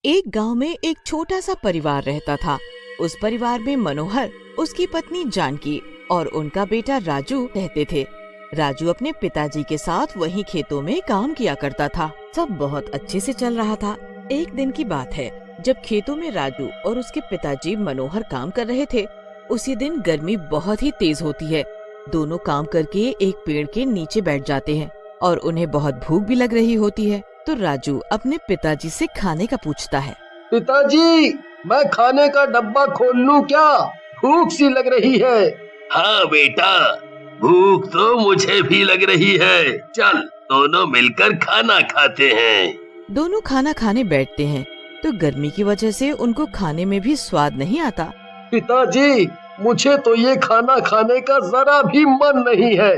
एक गांव में एक छोटा सा परिवार रहता था। उस परिवार में मनोहर, उसकी पत्नी जानकी और उनका बेटा राजू रहते थे। राजू अपने पिताजी के साथ वहीं खेतों में काम किया करता था। सब बहुत अच्छे से चल रहा था। एक दिन की बात है, जब खेतों में राजू और उसके पिताजी मनोहर काम कर रहे थे। उसी दिन गर्मी बहुत ही तेज होती है। दोनों काम करके एक पेड़ के नीचे बैठ जाते हैं और उन्हें बहुत भूख भी लग रही होती है। तो राजू अपने पिताजी से खाने का पूछता है। पिताजी, मैं खाने का डब्बा खोल लूं क्या? भूख सी लग रही है। हाँ बेटा, भूख तो मुझे भी लग रही है। चल दोनों मिलकर खाना खाते हैं। दोनों खाना खाने बैठते हैं तो गर्मी की वजह से उनको खाने में भी स्वाद नहीं आता। पिताजी, मुझे तो ये खाना खाने का जरा भी मन नहीं है।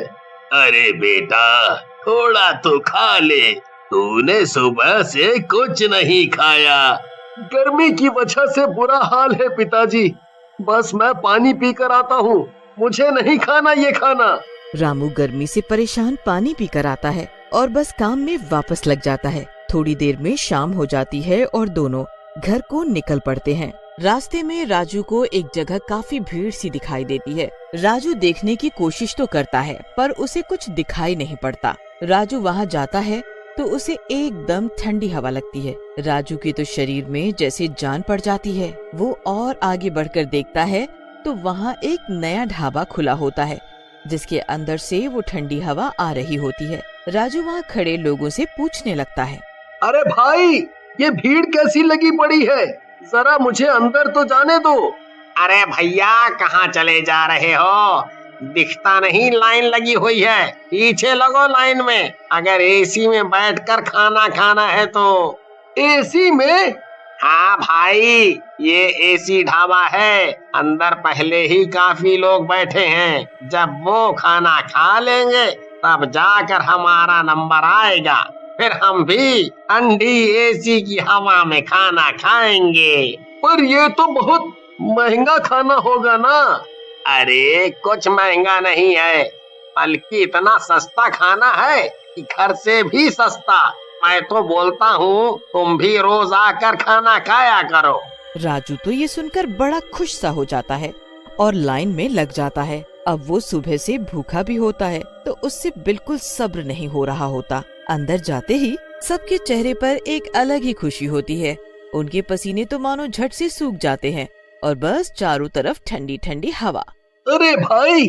अरे बेटा, थोड़ा तो खा ले, तूने सुबह से कुछ नहीं खाया। गर्मी की वजह से बुरा हाल है पिताजी। बस मैं पानी पीकर आता हूँ, मुझे नहीं खाना ये खाना। रामू गर्मी से परेशान पानी पीकर आता है और बस काम में वापस लग जाता है। थोड़ी देर में शाम हो जाती है और दोनों घर को निकल पड़ते हैं। रास्ते में राजू को एक जगह काफी भीड़ सी दिखाई देती है। राजू देखने की कोशिश तो करता है पर उसे कुछ दिखाई नहीं पड़ता। राजू वहाँ जाता है तो उसे एकदम ठंडी हवा लगती है। राजू के तो शरीर में जैसे जान पड़ जाती है। वो और आगे बढ़कर देखता है तो वहाँ एक नया ढाबा खुला होता है जिसके अंदर से वो ठंडी हवा आ रही होती है। राजू वहाँ खड़े लोगों से पूछने लगता है, अरे भाई, ये भीड़ कैसी लगी पड़ी है? जरा मुझे अंदर तो जाने दो। अरे भैया, कहाँ चले जा रहे हो? दिखता नहीं लाइन लगी हुई है, पीछे लगो लाइन में। अगर एसी में बैठकर खाना खाना है तो। एसी में? हाँ भाई, ये एसी ढाबा है। अंदर पहले ही काफी लोग बैठे हैं। जब वो खाना खा लेंगे तब जाकर हमारा नंबर आएगा। फिर हम भी ठंडी एसी की हवा में खाना खाएंगे। पर ये तो बहुत महंगा खाना होगा ना? अरे कुछ महंगा नहीं है, बल्कि इतना सस्ता खाना है कि घर से भी सस्ता। मैं तो बोलता हूँ तुम भी रोज आकर खाना खाया करो। राजू तो ये सुनकर बड़ा खुश सा हो जाता है और लाइन में लग जाता है। अब वो सुबह से भूखा भी होता है तो उससे बिल्कुल सब्र नहीं हो रहा होता। अंदर जाते ही सबके चेहरे पर एक अलग ही खुशी होती है। उनके पसीने तो मानो झट से सूख जाते हैं और बस चारों तरफ ठंडी ठंडी हवा। अरे भाई,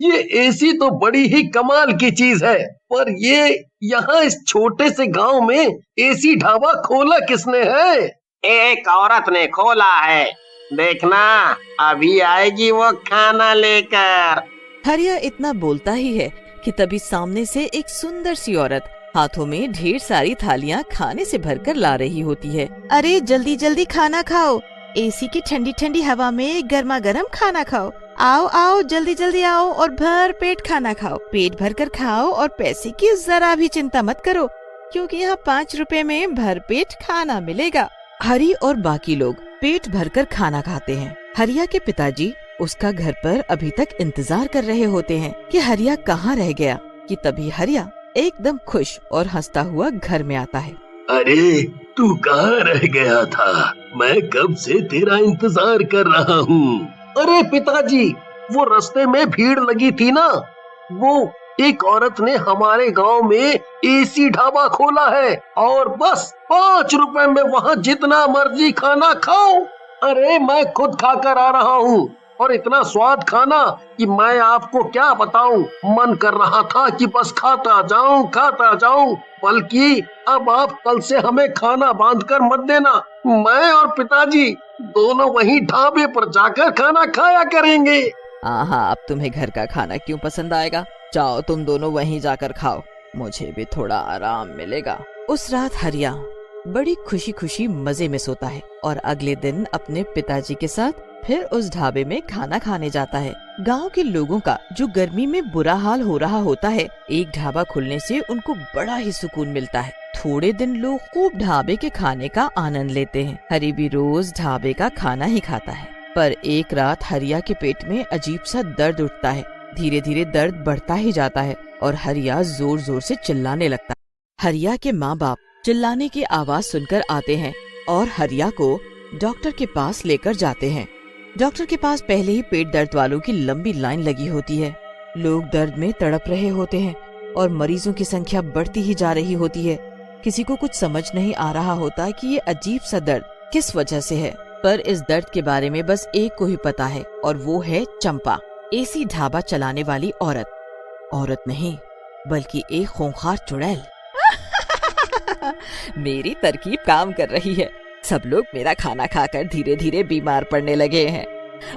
ये एसी तो बड़ी ही कमाल की चीज है। पर ये यहाँ इस छोटे से गांव में एसी ढाबा खोला किसने है? एक औरत ने खोला है। देखना, अभी आएगी वो खाना लेकर। हरिया इतना बोलता ही है कि तभी सामने से एक सुंदर सी औरत हाथों में ढेर सारी थालियां खाने से भरकर ला रही होती है। अरे जल्दी जल्दी खाना खाओ, एसी की ठंडी ठंडी हवा में गर्मा गर्म खाना खाओ। आओ आओ, जल्दी जल्दी आओ और भर पेट खाना खाओ। पेट भर कर खाओ और पैसे की जरा भी चिंता मत करो, क्योंकि यहाँ 5 रुपए में भर पेट खाना मिलेगा। हरी और बाकी लोग पेट भरकर खाना खाते हैं। हरिया के पिताजी उसका घर पर अभी तक इंतजार कर रहे होते हैं कि हरिया कहाँ रह गया। कि तभी हरिया एकदम खुश और हंसता हुआ घर में आता है। अरे तू कहाँ रह गया था? मैं कब से तेरा इंतजार कर रहा हूँ। अरे पिताजी, वो रास्ते में भीड़ लगी थी ना, वो एक औरत ने हमारे गांव में एसी ढाबा खोला है और बस 5 रुपए में वहाँ जितना मर्जी खाना खाओ। अरे मैं खुद खाकर आ रहा हूँ और इतना स्वाद खाना कि मैं आपको क्या बताऊं। मन कर रहा था कि बस खाता जाऊं। बल्कि अब आप कल से हमें खाना बांध कर मत देना। मैं और पिताजी दोनों वहीं ढाबे पर जाकर खाना खाया करेंगे। हाँ, अब तुम्हें घर का खाना क्यों पसंद आएगा? जाओ तुम दोनों वहीं जाकर खाओ, मुझे भी थोड़ा आराम मिलेगा। उस रात हरिया बड़ी खुशी खुशी मजे में सोता है और अगले दिन अपने पिताजी के साथ फिर उस ढाबे में खाना खाने जाता है। गांव के लोगों का जो गर्मी में बुरा हाल हो रहा होता है, एक ढाबा खुलने से उनको बड़ा ही सुकून मिलता है। थोड़े दिन लोग खूब ढाबे के खाने का आनंद लेते हैं। हरी भी रोज ढाबे का खाना ही खाता है। पर एक रात हरिया के पेट में अजीब सा दर्द उठता है। धीरे धीरे दर्द बढ़ता ही जाता है और हरिया जोर जोर से चिल्लाने लगता है। हरिया के माँ बाप चिल्लाने की आवाज सुनकर आते हैं और हरिया को डॉक्टर के पास लेकर जाते हैं। डॉक्टर के पास पहले ही पेट दर्द वालों की लंबी लाइन लगी होती है। लोग दर्द में तड़प रहे होते हैं और मरीजों की संख्या बढ़ती ही जा रही होती है। किसी को कुछ समझ नहीं आ रहा होता कि ये अजीब सा दर्द किस वजह से है, पर इस दर्द के बारे में बस एक को ही पता है और वो है चंपा, एसी ढाबा चलाने वाली औरत नहीं बल्कि एक खूंखार चुड़ैल। मेरी तरकीब काम कर रही है। सब लोग मेरा खाना खाकर धीरे धीरे बीमार पड़ने लगे हैं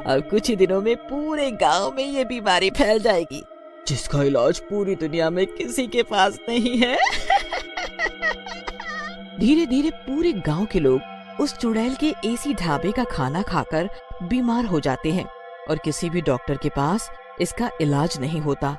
और कुछ ही दिनों में पूरे गांव में ये बीमारी फैल जाएगी जिसका इलाज पूरी दुनिया में किसी के पास नहीं है। धीरे धीरे पूरे गांव के लोग उस चुड़ैल के एसी ढाबे का खाना खाकर बीमार हो जाते हैं और किसी भी डॉक्टर के पास इसका इलाज नहीं होता।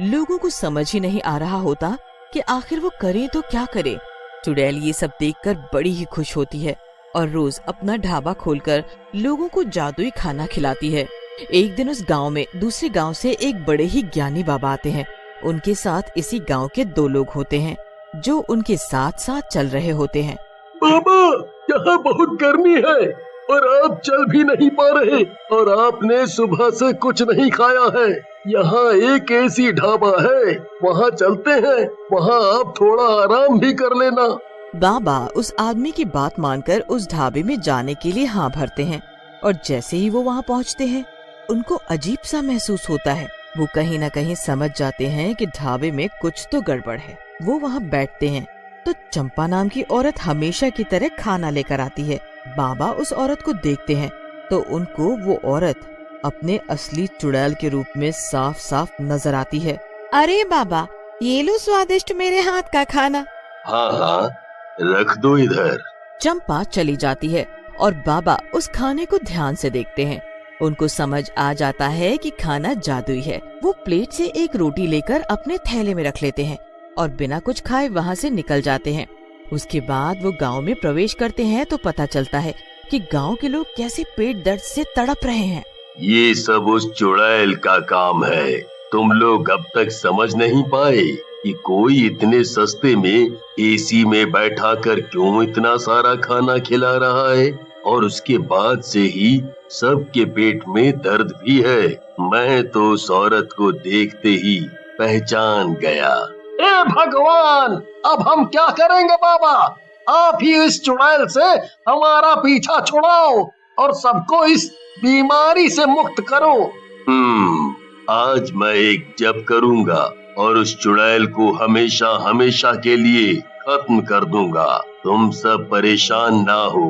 लोगों को समझ ही नहीं आ रहा होता कि आखिर वो करे तो क्या करे। चुड़ैल ये सब देखकर बड़ी ही खुश होती है और रोज अपना ढाबा खोलकर लोगों को जादुई खाना खिलाती है। एक दिन उस गांव में दूसरे गांव से एक बड़े ही ज्ञानी बाबा आते हैं। उनके साथ इसी गांव के 2 लोग होते हैं जो उनके साथ साथ चल रहे होते हैं। बाबा, यहाँ बहुत गर्मी है और आप चल भी नहीं पा रहे और आपने सुबह से कुछ नहीं खाया है। यहाँ एक एसी ढाबा है, वहाँ चलते हैं, वहाँ आप थोड़ा आराम भी कर लेना। बाबा उस आदमी की बात मानकर उस ढाबे में जाने के लिए हाँ भरते हैं और जैसे ही वो वहाँ पहुँचते हैं उनको अजीब सा महसूस होता है। वो कहीं न कहीं समझ जाते हैं कि ढाबे में कुछ तो गड़बड़ है। वो वहाँ बैठते हैं तो चंपा नाम की औरत हमेशा की तरह खाना लेकर आती है। बाबा उस औरत को देखते हैं तो उनको वो औरत अपने असली चुड़ैल के रूप में साफ साफ नजर आती है। अरे बाबा, ये लो स्वादिष्ट मेरे हाथ का खाना। हाँ हाँ, रख दो इधर। चंपा चली जाती है और बाबा उस खाने को ध्यान से देखते हैं। उनको समझ आ जाता है कि खाना जादुई है। वो प्लेट से एक रोटी लेकर अपने थैले में रख लेते हैं और बिना कुछ खाए वहाँ से निकल जाते हैं। उसके बाद वो गांव में प्रवेश करते हैं तो पता चलता है कि गांव के लोग कैसे पेट दर्द से तड़प रहे हैं। ये सब उस चुड़ैल का काम है। तुम लोग अब तक समझ नहीं पाए कि कोई इतने सस्ते में एसी में बैठा कर क्यों इतना सारा खाना खिला रहा है और उसके बाद से ही सबके पेट में दर्द भी है। मैं तो उस औरत को देखते ही पहचान गया। हे भगवान, अब हम क्या करेंगे बाबा? आप ही इस चुड़ैल से हमारा पीछा छुड़ाओ और सबको इस बीमारी से मुक्त करो। आज मैं एक जप करूंगा और उस चुड़ैल को हमेशा हमेशा के लिए खत्म कर दूंगा। तुम सब परेशान ना हो।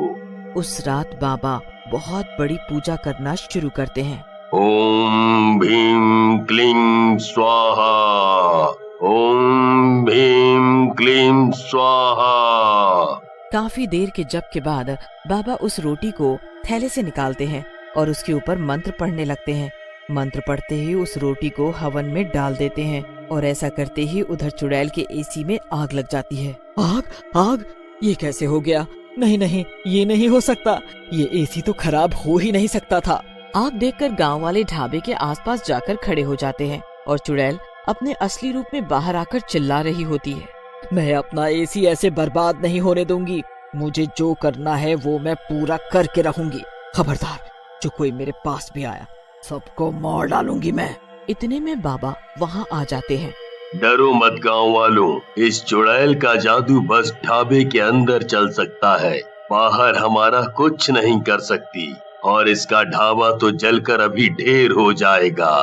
उस रात बाबा बहुत बड़ी पूजा करना शुरू करते हैं। ओम भीम क्लीं स्वाहा, ओम भीम क्लीं स्वाहा। काफी देर के जप के बाद बाबा उस रोटी को थैले से निकालते हैं और उसके ऊपर मंत्र पढ़ने लगते हैं। मंत्र पढ़ते ही उस रोटी को हवन में डाल देते हैं और ऐसा करते ही उधर चुड़ैल के एसी में आग लग जाती है। आग, ये कैसे हो गया? नहीं, ये नहीं हो सकता। ये एसी तो खराब हो ही नहीं सकता था। आग देखकर गांव वाले ढाबे के आसपास जाकर खड़े हो जाते हैं और चुड़ैल अपने असली रूप में बाहर आकर चिल्ला रही होती है। मैं अपना एसी ऐसे बर्बाद नहीं होने दूंगी। मुझे जो करना है वो मैं पूरा करके रहूंगी। खबरदार, जो कोई मेरे पास भी आया सबको मार डालूंगी मैं। इतने में बाबा वहाँ आ जाते हैं। डरो मत गांव वालों, इस चुड़ैल का जादू बस ढाबे के अंदर चल सकता है, बाहर हमारा कुछ नहीं कर सकती और इसका ढाबा तो जलकर अभी ढेर हो जाएगा।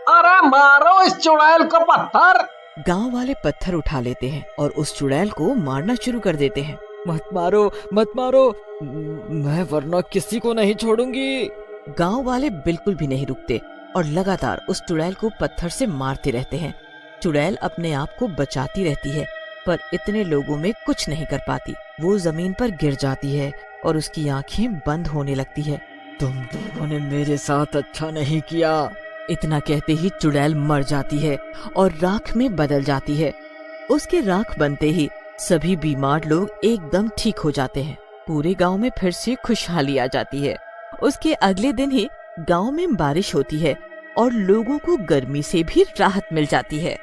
अरे मारो इस चुड़ैल को पत्थर। गांव वाले पत्थर उठा लेते हैं और उस चुड़ैल को मारना शुरू कर देते हैं। मत मारो, मैं वरना किसी को नहीं छोड़ूंगी। गांव वाले बिल्कुल भी नहीं रुकते और लगातार उस चुड़ैल को पत्थर से मारते रहते हैं। चुड़ैल अपने आप को बचाती रहती है पर इतने लोगों में कुछ नहीं कर पाती। वो जमीन पर गिर जाती है और उसकी आंखें बंद होने लगती है। तुम लोगों ने मेरे साथ अच्छा नहीं किया। इतना कहते ही चुड़ैल मर जाती है और राख में बदल जाती है। उसके राख बनते ही सभी बीमार लोग एकदम ठीक हो जाते हैं। पूरे गांव में फिर से खुशहाली आ जाती है। उसके अगले दिन ही गांव में बारिश होती है और लोगों को गर्मी से भी राहत मिल जाती है।